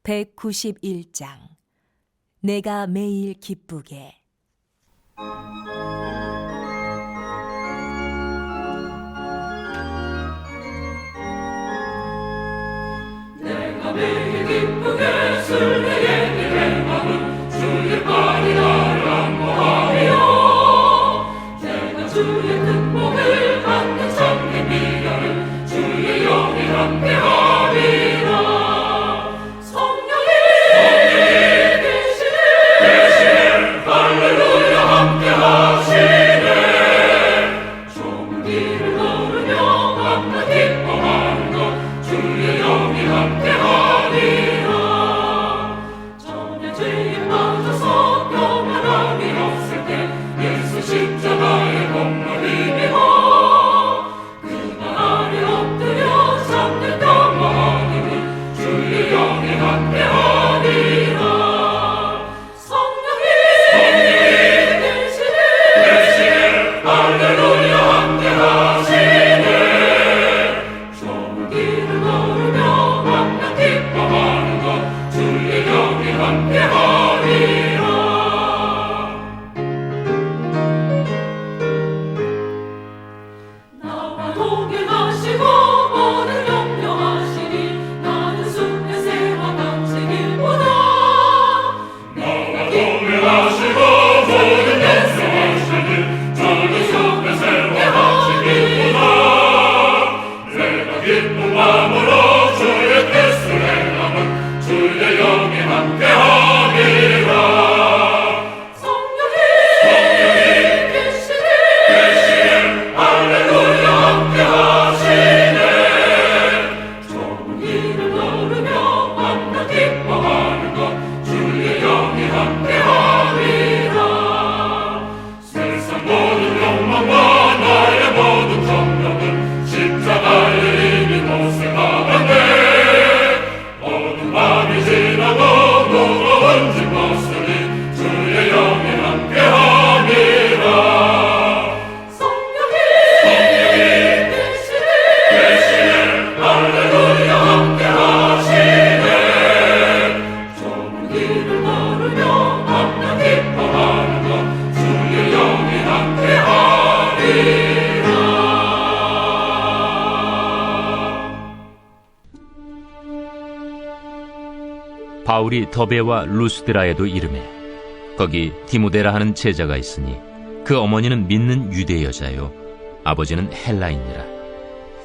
191장 내가 매일 기쁘게. 내가 매일 기쁘게 술래의 길 행함은 주의 발이 나를 안보하며 내가 주의 큰 복을 받는 참된 미련은 주의 영이 함께하리라. 성령이 계시네 할렐루야 함께하시네. 좁은 길을 걸으며 밤낮 기뻐하는 것 주의 영이 함께하리라. 전혀 죄에 빠져서 평안함이 없을 때 예수 십자가의 공로 힘입어 그 발 아래 엎드려 참된 평화하기를 주의 영이 함께하리라. 성령이 계시네 할렐루야 함께하시네. 좁은 길을 걸으며 밤낮 기뻐하는 것 주의 영이 함께하리라. 나와 동행하시고 모든 염려하시니 나는 숲의 새와 같이 길보다 나와 동행하시고 모든 염려하시니 나는 숲의 새와 같이 길보다 내가 기쁜 마음으로 주의 뜻을 행함은 주의 영이 함께하리라. 성령이 계시네 할렐루야 함께하시네. 좁은 길을 걸으며 밤낮 기뻐하는 것 주의 영이 함께하리라. 세상 모든 욕망과 나의 모든 정욕은 십자가의 이미 못을 막았네. 어두운 밤이 지나고 무거운 짐 벗으니 주의 영이 함께하리라. 성령이 계시네 할렐루야 함께하시네. 좁은 길을 걸으며 밤낮 기뻐하는 것 주의 영이 함께하리라. 바울이 더베와 루스드라에도 이르매 거기 디모데라 하는 제자가 있으니 그 어머니는 믿는 유대 여자요 아버지는 헬라인이라.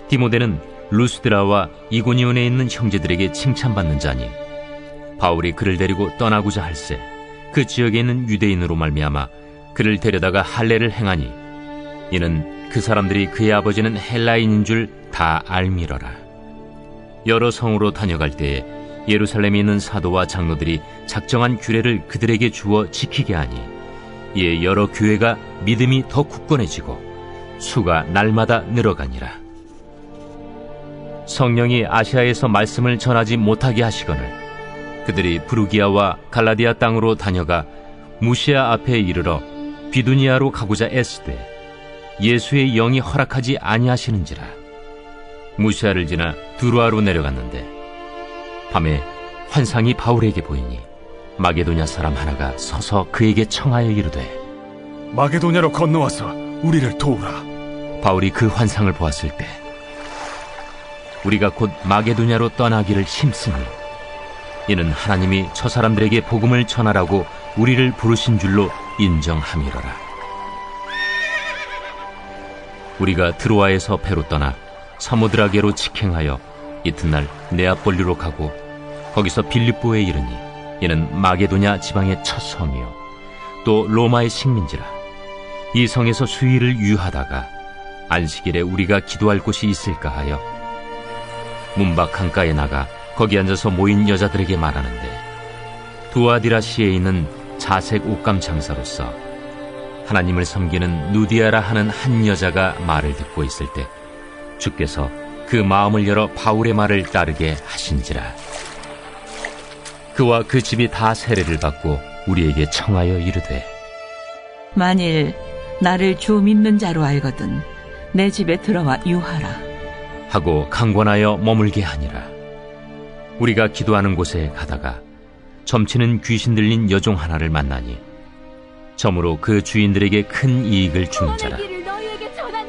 디모데는 루스드라와 이고니온에 있는 형제들에게 칭찬받는 자니 바울이 그를 데리고 떠나고자 할세 그 지역에 있는 유대인으로 말미암아 그를 데려다가 할례를 행하니 이는 그 사람들이 그의 아버지는 헬라인인 줄 다 알미러라. 여러 성으로 다녀갈 때에 예루살렘에 있는 사도와 장로들이 작정한 규례를 그들에게 주어 지키게 하니 이에 여러 교회가 믿음이 더 굳건해지고 수가 날마다 늘어가니라. 성령이 아시아에서 말씀을 전하지 못하게 하시거늘 그들이 부르기아와 갈라디아 땅으로 다녀가 무시아 앞에 이르러 비두니아로 가고자 애쓰되 예수의 영이 허락하지 아니하시는지라. 무시아를 지나 두루아로 내려갔는데 밤에 환상이 바울에게 보이니 마게도냐 사람 하나가 서서 그에게 청하여 이르되 마게도냐로 건너와서 우리를 도우라. 바울이 그 환상을 보았을 때 우리가 곧 마게도냐로 떠나기를 힘쓰니 이는 하나님이 저 사람들에게 복음을 전하라고 우리를 부르신 줄로 인정함이로라. 우리가 드로아에서 배로 떠나 사모드라게로 직행하여 이튿날 네아폴리로 가고 거기서 빌립보에 이르니 이는 마게도냐 지방의 첫 성이요 또 로마의 식민지라. 이 성에서 수일을 유하다가 안식일에 우리가 기도할 곳이 있을까 하여 문밖 강가에 나가 거기 앉아서 모인 여자들에게 말하는데 두아디라시에 있는 자색 옷감 장사로서 하나님을 섬기는 누디아라 하는 한 여자가 말을 듣고 있을 때 주께서 그 마음을 열어 바울의 말을 따르게 하신지라. 그와 그 집이 다 세례를 받고 우리에게 청하여 이르되 만일 나를 주 믿는 자로 알거든 내 집에 들어와 유하라. 하고 강권하여 머물게 하니라. 우리가 기도하는 곳에 가다가 점치는 귀신 들린 여종 하나를 만나니 점으로 그 주인들에게 큰 이익을 주는 자라.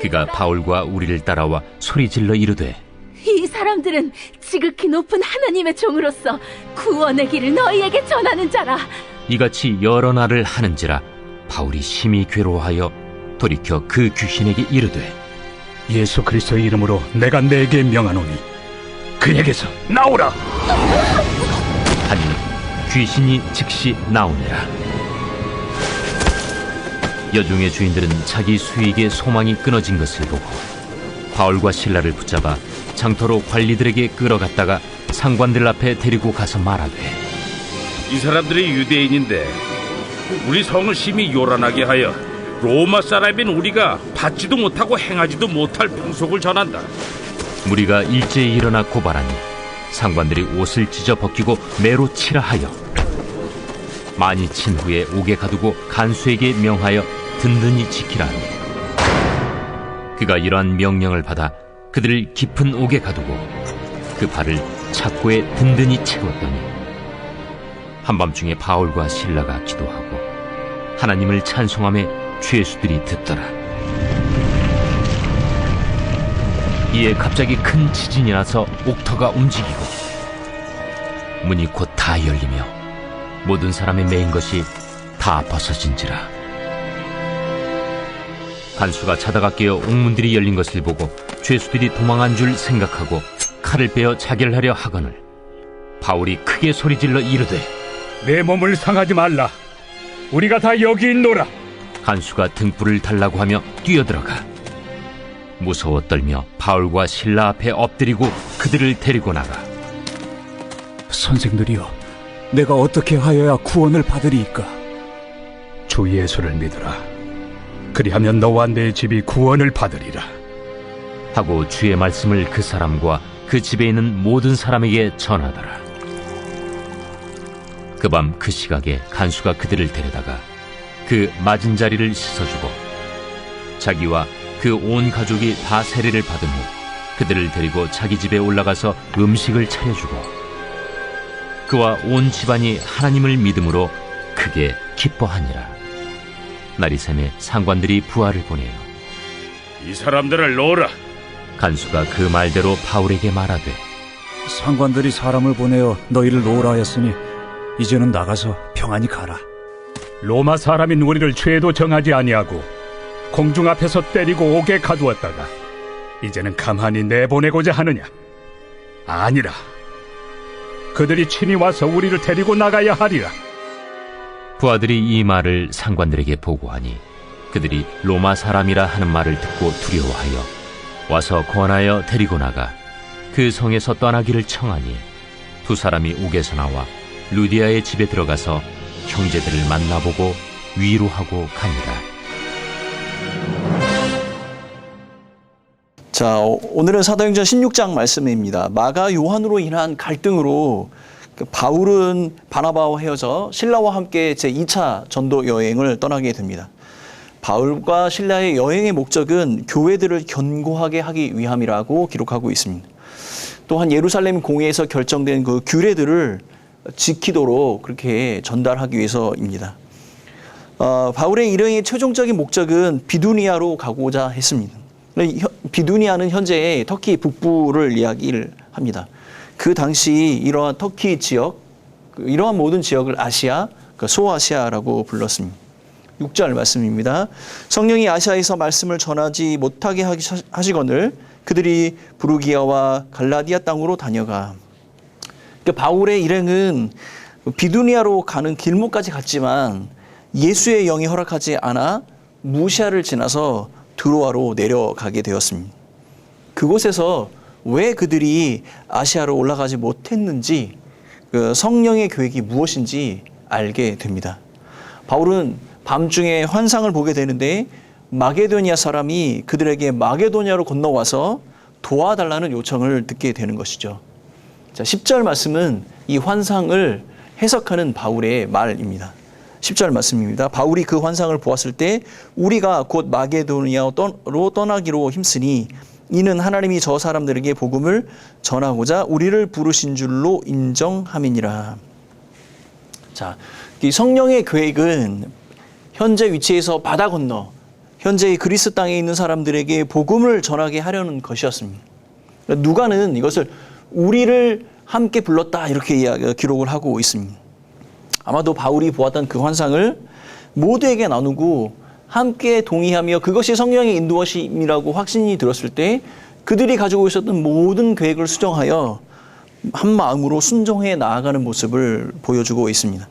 그가 바울과 우리를 따라와 소리질러 이르되 이 사람들은 지극히 높은 하나님의 종으로서 구원의 길을 너희에게 전하는 자라. 이같이 여러 날을 하는지라 바울이 심히 괴로워하여 돌이켜 그 귀신에게 이르되 예수 그리스도의 이름으로 내가 내게 명하노니 그에게서 나오라. 하니 귀신이 즉시 나오니라. 여종의 주인들은 자기 수익의 소망이 끊어진 것을 보고 바울과 실라를 붙잡아 장터로 관리들에게 끌어갔다가 상관들 앞에 데리고 가서 말하되 이 사람들이 유대인인데 우리 성을 심히 요란하게 하여 로마 사람인 우리가 받지도 못하고 행하지도 못할 풍속을 전한다. 무리가 일제히 일어나 고발하니 상관들이 옷을 찢어 벗기고 매로 치라 하여 많이 친 후에 옥에 가두고 간수에게 명하여 든든히 지키라 하니 그가 이러한 명령을 받아 그들을 깊은 옥에 가두고 그 발을 착고에 든든히 채웠더니 한밤중에 바울과 실라가 기도하고 하나님을 찬송하며 죄수들이 듣더라. 이에 갑자기 큰 지진이 나서 옥터가 움직이고 문이 곧 다 열리며 모든 사람의 매인 것이 다 벗어진지라. 간수가 자다가 깨어 옥문들이 열린 것을 보고 죄수들이 도망한 줄 생각하고 칼을 빼어 자결하려 하거늘 바울이 크게 소리질러 이르되 내 몸을 상하지 말라. 우리가 다 여기 있노라. 간수가 등불을 달라고 하며 뛰어들어가 무서워 떨며 바울과 실라 앞에 엎드리고 그들을 데리고 나가 선생들이여, 내가 어떻게 하여야 구원을 받으리이까? 주 예수를 믿으라. 그리하면 너와 내 집이 구원을 받으리라. 하고 주의 말씀을 그 사람과 그 집에 있는 모든 사람에게 전하더라. 그 밤 그 시각에 간수가 그들을 데려다가 그 맞은 자리를 씻어주고 자기와 그 온 가족이 다 세례를 받은 후 그들을 데리고 자기 집에 올라가서 음식을 차려주고 그와 온 집안이 하나님을 믿음으로 크게 기뻐하니라. 날이 새매 상관들이 부하를 보내어 이 사람들을 놓으라. 간수가 그 말대로 바울에게 말하되 상관들이 사람을 보내어 너희를 놓으라 하였으니 이제는 나가서 평안히 가라. 로마 사람인 우리를 죄도 정하지 아니하고 공중 앞에서 때리고 옥에 가두었다가 이제는 가만히 내보내고자 하느냐? 아니라. 그들이 친히 와서 우리를 데리고 나가야 하리라. 부하들이 이 말을 상관들에게 보고하니 그들이 로마 사람이라 하는 말을 듣고 두려워하여 와서 권하여 데리고 나가 그 성에서 떠나기를 청하니 두 사람이 옥에서 나와 루디아의 집에 들어가서 형제들을 만나보고 위로하고 가니라. 자, 오늘은 사도행전 16장 말씀입니다. 마가 요한으로 인한 갈등으로 바울은 바나바와 헤어져 실라와 함께 제2차 전도 여행을 떠나게 됩니다. 바울과 실라의 여행의 목적은 교회들을 견고하게 하기 위함이라고 기록하고 있습니다. 또한 예루살렘 공회에서 결정된 그 규례들을 지키도록 그렇게 전달하기 위해서입니다. 바울의 일행의 최종적인 목적은 비두니아로 가고자 했습니다. 비두니아는 현재 터키 북부를 이야기를 합니다. 그 당시 이러한 터키 지역, 이러한 모든 지역을 아시아, 소아시아라고 불렀습니다. 6절 말씀입니다. 성령이 아시아에서 말씀을 전하지 못하게 하시거늘 그들이 부르기아와 갈라디아 땅으로 다녀가. 바울의 일행은 비두니아로 가는 길목까지 갔지만 예수의 영이 허락하지 않아 무시아를 지나서 드로아로 내려가게 되었습니다. 그곳에서 왜 그들이 아시아로 올라가지 못했는지, 그 성령의 계획이 무엇인지 알게 됩니다. 바울은 밤중에 환상을 보게 되는데 마게도니아 사람이 그들에게 마게도니아로 건너와서 도와달라는 요청을 듣게 되는 것이죠. 자, 10절 말씀은 이 환상을 해석하는 바울의 말입니다. 10절 말씀입니다. 바울이 그 환상을 보았을 때 우리가 곧 마게도니아로 떠나기로 힘쓰니 이는 하나님이 저 사람들에게 복음을 전하고자 우리를 부르신 줄로 인정함이니라. 자, 이 성령의 계획은 현재 위치에서 바다 건너 현재 그리스 땅에 있는 사람들에게 복음을 전하게 하려는 것이었습니다. 누가는 이것을 우리를 함께 불렀다 이렇게 기록을 하고 있습니다. 아마도 바울이 보았던 그 환상을 모두에게 나누고 함께 동의하며 그것이 성령의 인도하심이라고 확신이 들었을 때 그들이 가지고 있었던 모든 계획을 수정하여 한 마음으로 순종해 나아가는 모습을 보여주고 있습니다.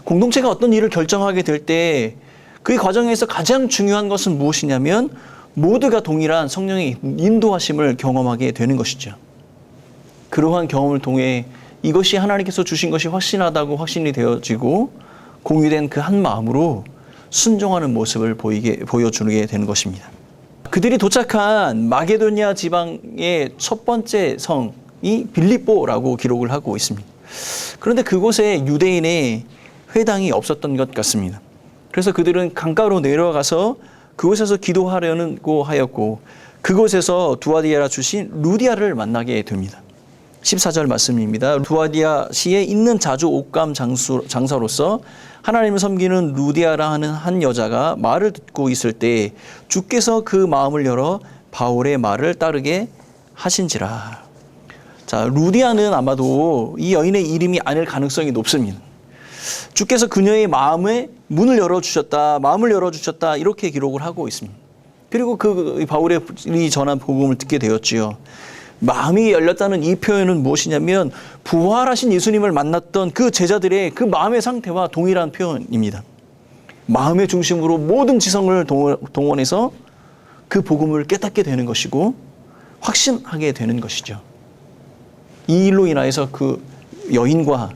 공동체가 어떤 일을 결정하게 될 때 그 과정에서 가장 중요한 것은 무엇이냐면 모두가 동일한 성령의 인도하심을 경험하게 되는 것이죠. 그러한 경험을 통해 이것이 하나님께서 주신 것이 확신하다고 확신이 되어지고 공유된 그 한 마음으로 순종하는 모습을 보여주게 되는 것입니다. 그들이 도착한 마게도니아 지방의 첫 번째 성이 빌립보라고 기록을 하고 있습니다. 그런데 그곳에 유대인의 회당이 없었던 것 같습니다. 그래서 그들은 강가로 내려가서 그곳에서 기도하려고 하였고 그곳에서 두아디아라 출신 루디아를 만나게 됩니다. 14절 말씀입니다. 두아디아시에 있는 자주 옷감 장사로서 하나님을 섬기는 루디아라 하는 한 여자가 말을 듣고 있을 때 주께서 그 마음을 열어 바울의 말을 따르게 하신지라. 자, 루디아는 아마도 이 여인의 이름이 아닐 가능성이 높습니다. 주께서 그녀의 마음에 문을 열어주셨다, 마음을 열어주셨다 이렇게 기록을 하고 있습니다. 그리고 그 바울의 전한 복음을 듣게 되었지요. 마음이 열렸다는 이 표현은 무엇이냐면 부활하신 예수님을 만났던 그 제자들의 그 마음의 상태와 동일한 표현입니다. 마음의 중심으로 모든 지성을 동원해서 그 복음을 깨닫게 되는 것이고 확신하게 되는 것이죠. 이 일로 인하여서 그 여인과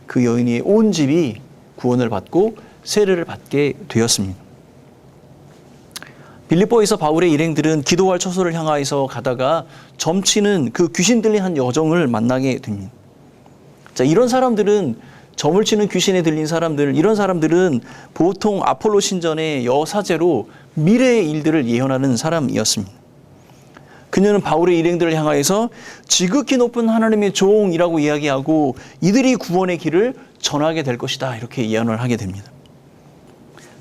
그 여인의 온 집이 구원을 받고 세례를 받게 되었습니다. 빌립보에서 바울의 일행들은 기도할 처소를 향하여서 가다가 점치는 그 귀신 들린 한 여종을 만나게 됩니다. 자, 이런 사람들은 점을 치는 귀신에 들린 사람들, 이런 사람들은 보통 아폴로 신전의 여사제로 미래의 일들을 예언하는 사람이었습니다. 그녀는 바울의 일행들을 향하여서 지극히 높은 하나님의 종이라고 이야기하고 이들이 구원의 길을 전하게 될 것이다 이렇게 예언을 하게 됩니다.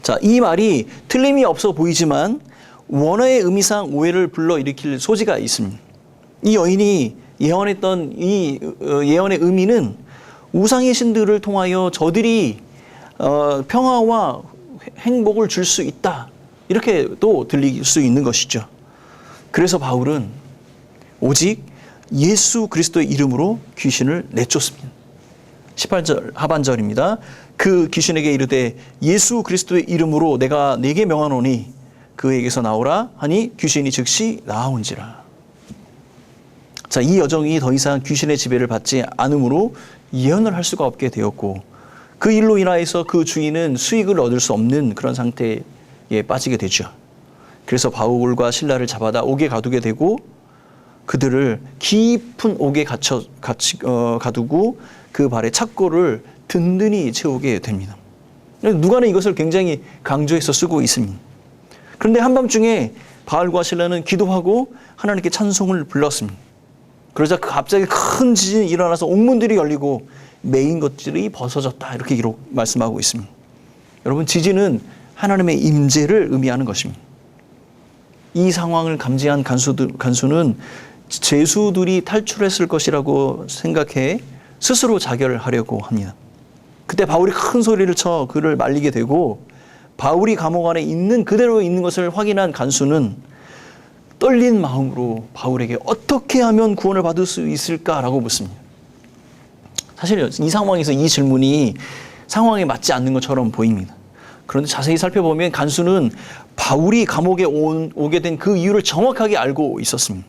자, 이 말이 틀림이 없어 보이지만 원어의 의미상 오해를 불러일으킬 소지가 있습니다. 이 여인이 예언했던 이 예언의 의미는 우상의 신들을 통하여 저들이 평화와 행복을 줄 수 있다 이렇게 또 들릴 수 있는 것이죠. 그래서 바울은 오직 예수 그리스도의 이름으로 귀신을 내쫓습니다. 18절 하반절입니다. 그 귀신에게 이르되 예수 그리스도의 이름으로 내가 네게 명하노니 그에게서 나오라 하니 귀신이 즉시 나아온지라. 자, 이 여종이 더 이상 귀신의 지배를 받지 않으므로 예언을 할 수가 없게 되었고 그 일로 인하여서 그 주인은 수익을 얻을 수 없는 그런 상태에 빠지게 되죠. 그래서 바울과 실라를 잡아다 옥에 가두게 되고 그들을 깊은 옥에 가두고 그 발에 착고를 든든히 채우게 됩니다. 누가는 이것을 굉장히 강조해서 쓰고 있습니다. 그런데 한밤중에 바울과 실라는 기도하고 하나님께 찬송을 불렀습니다. 그러자 갑자기 큰 지진이 일어나서 옥문들이 열리고 메인 것들이 벗어졌다 이렇게 말씀하고 있습니다. 여러분, 지진은 하나님의 임재를 의미하는 것입니다. 이 상황을 감지한 간수는 죄수들이 탈출했을 것이라고 생각해 스스로 자결을 하려고 합니다. 그때 바울이 큰 소리를 쳐 그를 말리게 되고 바울이 감옥 안에 있는 그대로 있는 것을 확인한 간수는 떨린 마음으로 바울에게 어떻게 하면 구원을 받을 수 있을까라고 묻습니다. 사실 이 상황에서 이 질문이 상황에 맞지 않는 것처럼 보입니다. 그런데 자세히 살펴보면 간수는 바울이 감옥에 오게 된 그 이유를 정확하게 알고 있었습니다.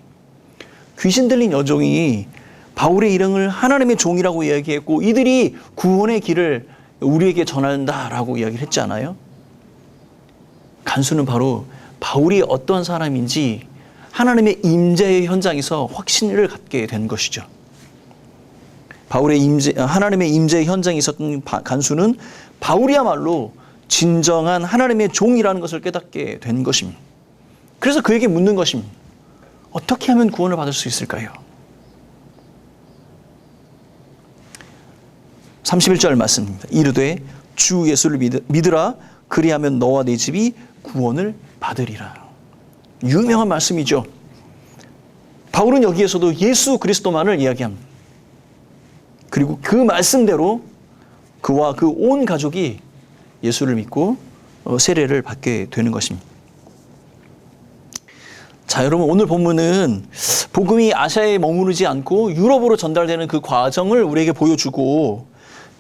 귀신 들린 여종이 바울의 일행을 하나님의 종이라고 이야기했고 이들이 구원의 길을 우리에게 전한다라고 이야기를 했지 않아요? 간수는 바로 바울이 어떤 사람인지 하나님의 임재의 현장에서 확신을 갖게 된 것이죠. 하나님의 임재의 현장에 있었던 간수는 바울이야말로 진정한 하나님의 종이라는 것을 깨닫게 된 것입니다. 그래서 그에게 묻는 것입니다. 어떻게 하면 구원을 받을 수 있을까요? 31절 말씀입니다. 이르되 주 예수를 믿으라. 그리하면 너와 네 집이 구원을 받으리라. 유명한 말씀이죠. 바울은 여기에서도 예수 그리스도만을 이야기합니다. 그리고 그 말씀대로 그와 그 온 가족이 예수를 믿고 세례를 받게 되는 것입니다. 자, 여러분, 오늘 본문은 복음이 아시아에 머무르지 않고 유럽으로 전달되는 그 과정을 우리에게 보여주고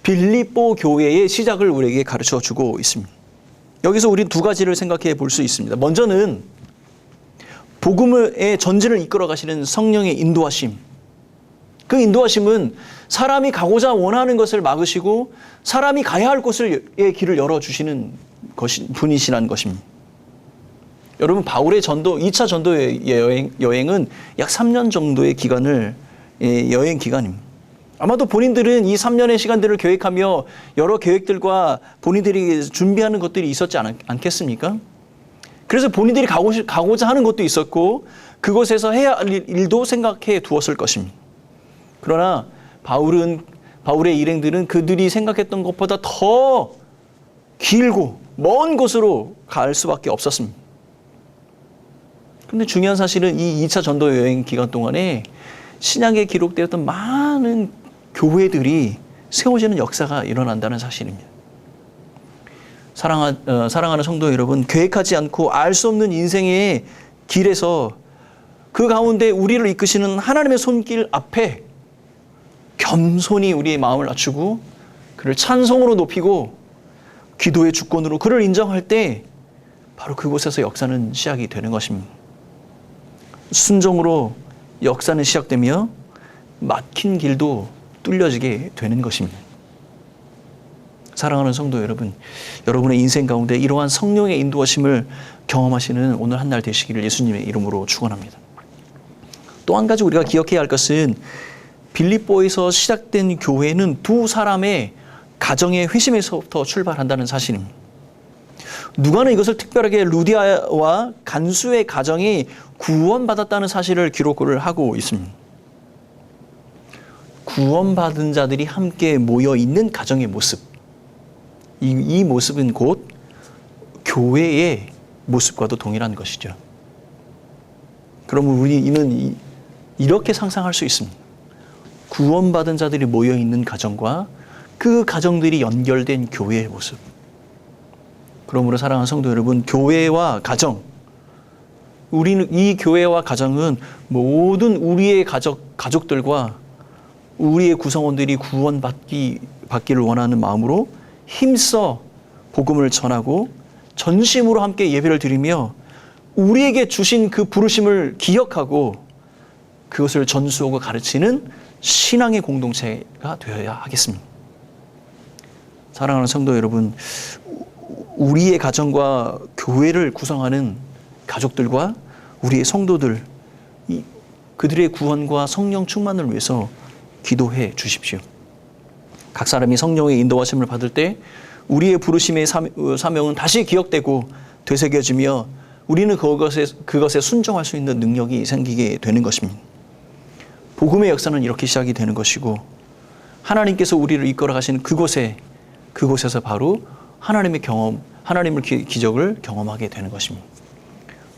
빌립보 교회의 시작을 우리에게 가르쳐주고 있습니다. 여기서 우리는 두 가지를 생각해 볼 수 있습니다. 먼저는 복음의 전진을 이끌어 가시는 성령의 인도하심. 그 인도하심은 사람이 가고자 원하는 것을 막으시고 사람이 가야 할 곳의 길을 열어주시는 분이시라는 것입니다. 여러분, 바울의 2차 전도 여행은 약 3년 정도의 여행 기간입니다. 아마도 본인들은 이 3년의 시간들을 계획하며 여러 계획들과 본인들이 준비하는 것들이 있었지 않겠습니까? 그래서 본인들이 가고자 하는 것도 있었고 그곳에서 해야 할 일도 생각해 두었을 것입니다. 그러나 바울의 일행들은 그들이 생각했던 것보다 더 길고 먼 곳으로 갈 수밖에 없었습니다. 그런데 중요한 사실은 이 2차 전도 여행 기간 동안에 신약에 기록되었던 많은 교회들이 세워지는 역사가 일어난다는 사실입니다. 사랑하는 성도 여러분, 계획하지 않고 알 수 없는 인생의 길에서 그 가운데 우리를 이끄시는 하나님의 손길 앞에 겸손히 우리의 마음을 낮추고 그를 찬송으로 높이고 기도의 주권으로 그를 인정할 때 바로 그곳에서 역사는 시작이 되는 것입니다. 순종으로 역사는 시작되며 막힌 길도 뚫려지게 되는 것입니다. 사랑하는 성도 여러분, 여러분의 인생 가운데 이러한 성령의 인도하심을 경험하시는 오늘 한 날 되시기를 예수님의 이름으로 축원합니다. 또 한 가지 우리가 기억해야 할 것은 빌립보에서 시작된 교회는 두 사람의 가정의 회심에서부터 출발한다는 사실입니다. 누가는 이것을 특별하게 루디아와 간수의 가정이 구원받았다는 사실을 기록을 하고 있습니다. 구원받은 자들이 함께 모여 있는 가정의 모습. 이 모습은 곧 교회의 모습과도 동일한 것이죠. 그러면 우리는 이렇게 상상할 수 있습니다. 구원받은 자들이 모여 있는 가정과 그 가정들이 연결된 교회의 모습. 그러므로 사랑하는 성도 여러분, 교회와 가정, 이 교회와 가정은 모든 우리의 가족들과 우리의 구성원들이 구원받기를 원하는 마음으로 힘써 복음을 전하고 전심으로 함께 예배를 드리며 우리에게 주신 그 부르심을 기억하고 그것을 전수하고 가르치는 신앙의 공동체가 되어야 하겠습니다. 사랑하는 성도 여러분, 우리의 가정과 교회를 구성하는 가족들과 우리의 성도들, 그들의 구원과 성령 충만을 위해서 기도해 주십시오. 각 사람이 성령의 인도하심을 받을 때 우리의 부르심의 사명은 다시 기억되고 되새겨지며 우리는 그것에 순종할 수 있는 능력이 생기게 되는 것입니다. 복음의 역사는 이렇게 시작이 되는 것이고 하나님께서 우리를 이끌어 가시는 그곳에서 바로 하나님의 기적을 경험하게 되는 것입니다.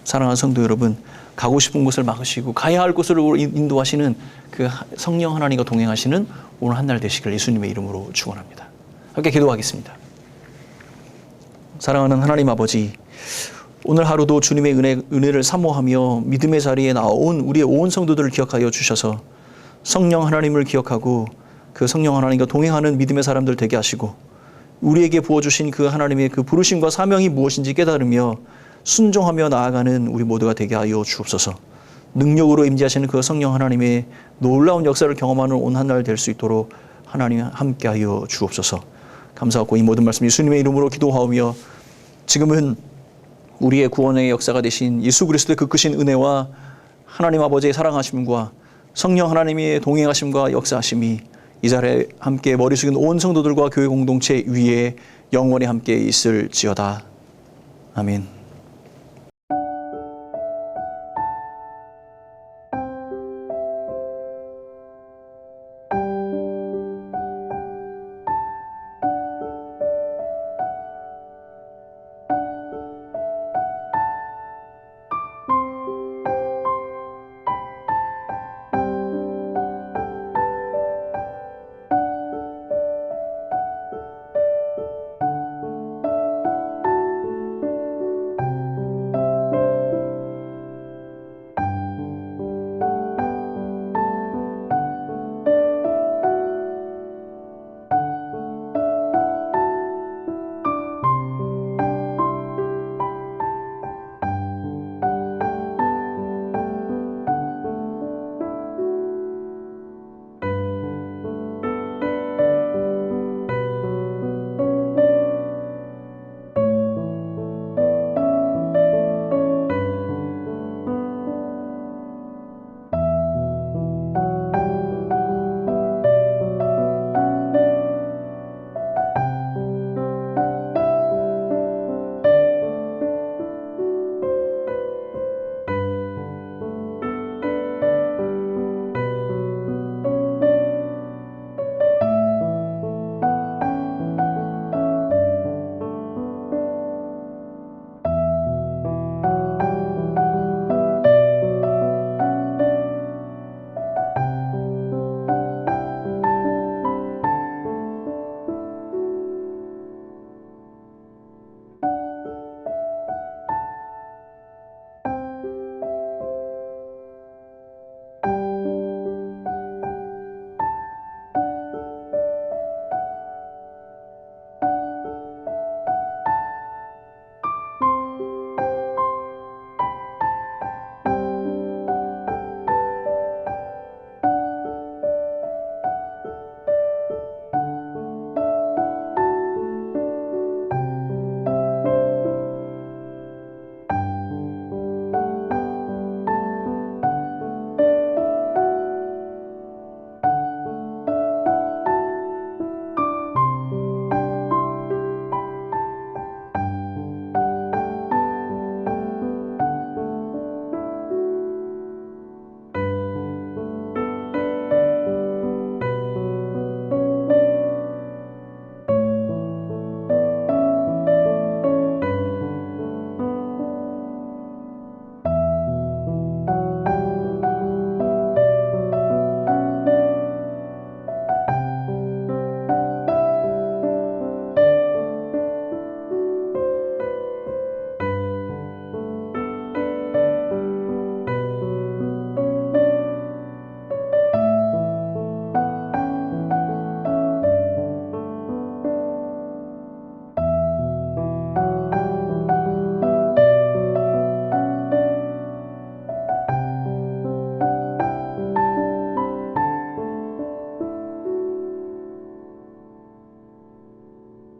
사랑하는 성도 여러분, 가고 싶은 곳을 막으시고 가야 할 곳으로 인도하시는 그 성령 하나님과 동행하시는 오늘 한 날 되시길 예수님의 이름으로 축원합니다. 함께 기도하겠습니다. 사랑하는 하나님 아버지, 오늘 하루도 주님의 은혜를 사모하며 믿음의 자리에 나온 우리의 온 성도들을 기억하여 주셔서 성령 하나님을 기억하고 그 성령 하나님과 동행하는 믿음의 사람들 되게 하시고 우리에게 부어주신 그 하나님의 그 부르심과 사명이 무엇인지 깨달으며 순종하며 나아가는 우리 모두가 되게 하여 주옵소서. 능력으로 임재하시는 그 성령 하나님의 놀라운 역사를 경험하는 온 한 날 될 수 있도록 하나님 함께 하여 주옵소서. 감사하고 이 모든 말씀 예수님의 이름으로 기도하오며 지금은 우리의 구원의 역사가 되신 예수 그리스도의 그 크신 은혜와 하나님 아버지의 사랑하심과 성령 하나님의 동행하심과 역사하심이 이 자리에 함께 머리 숙인 온 성도들과 교회 공동체 위에 영원히 함께 있을지어다. 아멘.